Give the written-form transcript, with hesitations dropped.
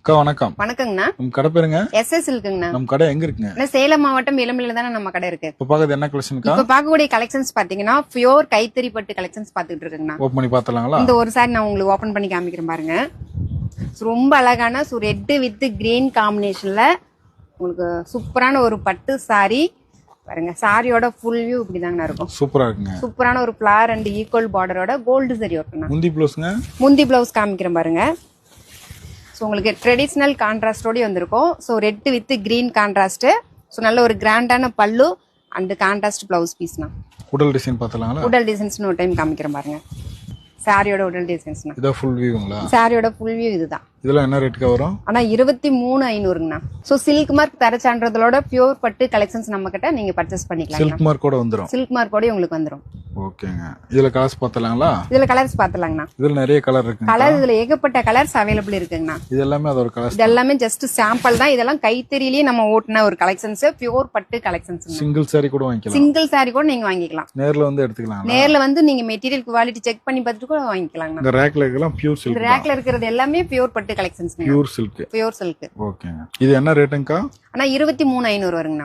அக்கா வணக்கம். வணக்கங்கண்ணா. நம்ம கடை பேருங்க? எஸ்எஸ் இருக்குங்கண்ணா. நம்ம கடை எங்க இருக்குங்க? சேலம் மாவட்டம் இளம்பிள்ளையில தானே நம்ம கடை இருக்கு. இப்ப பாக்குறது என்ன கலெக்ஷன்க்கா? இப்ப பார்க்கக்கூடிய கலெக்ஷன்ஸ் பாத்தீங்கன்னா பியூர் கைத்தறி பட்டு கலெக்ஷன்ஸ் பாத்துட்டு இருக்குங்கண்ணா. ஓபன் பண்ணி பார்த்தலாங்களா? இந்த ஒரு சாரி நான் உங்களுக்கு ஓபன் பண்ணி காமிக்கிறேன் பாருங்க. ரொம்ப அழகான ரெட் வித் கிரீன் காம்பினேஷன்ல உங்களுக்கு சூப்பரான ஒரு பட்டு சாரி பாருங்க. சாரியோட ஃபுல் வியூ இப்படிதாங்கண்ணா இருக்கும். சூப்பரா இருக்குங்க. சூப்பரான ஒரு ஃபிளார் அண்ட் ஈக்குவல் பார்டரோட கோல்டு சரி ஒர்க்குண்ணா. முந்தி ப்ளவுஸ்ங்க? முந்தி பிளவுஸ் காமிக்கிறேன் பாருங்க. ஸோ உங்களுக்கு ட்ரெடிஷ்னல் கான்ட்ராஸ்டோடய வந்திருக்கும். So red with green contrast. So நல்ல ஒரு கிராண்டான பல்லு அண்ட் கான்ட்ராஸ்ட் பிளவுஸ் பீஸ்னா. உடல் டிசைன் பார்த்தலாங்களா? உடல் டிசைன்ஸ்னு ஒரு டைம் காமிக்கிறேன் பாருங்க. சாரியோட உடல் டிசைன்ஸ்னா இத ஃபுல் வியூங்களா? சாரியோட ஃபுல் வியூ இதுதான். இதெல்லாம் என்ன ரேட்க்கு வரும்? ஆனா 23,500ங்கண்ணா. ஸோ சில்க் மார்க் தர சான்றதோட பியூர் பட்டு கலெக்ஷன்ஸ் நம்ம கிட்ட நீங்க பர்ச்சேஸ் பண்ணிக்கலாம். சில்க் மார்க் கூட வந்துரும். சில்க் மார்க் கூட உங்களுக்கு வந்துரும். ஓகேங்க. இதுல கலர்ஸ் பார்த்தலாங்களா? இதுல கலர்ஸ் பார்த்தலாங்கண்ணா. இதுல நிறைய கலர் இருக்கு. கலர் இதுல ஏகப்பட்ட கலர்ஸ் அவைலபிள் இருக்குங்கண்ணா. இது எல்லாமே அதோட கலர்ஸ். இது எல்லாமே ஜஸ்ட் சாம்பிள் தான். இதெல்லாம் கைத்தறியிலேயே நம்ம ஓட்டுன ஒரு கலெக்ஷன்ஸ், பியூர் பட்டு கலெக்ஷன்ஸ். சிங்கிள் சாரி கூட வாங்கிக்கலாம். சிங்கிள் சாரி கூட நீங்க வாங்கிக்கலாம். நேர்ல வந்து எடுத்துக்கலாம். நேர்ல வந்து நீங்க மெட்டீரியல் குவாலிட்டி செக் பண்ணி பார்த்துட்டு கூட வாங்கிக்கலாம். இந்த ரேக்ல இருக்கலாம் பியூர் சில்க். ரேக்ல இருக்கிறது எல்லாமே பியூர் பட்டு collections. Pure silk. Pure silk. ஓகேங்க. இது என்ன ரேட்டுங்கக்கா? ஆனா 23,500 வருங்கண்ணா.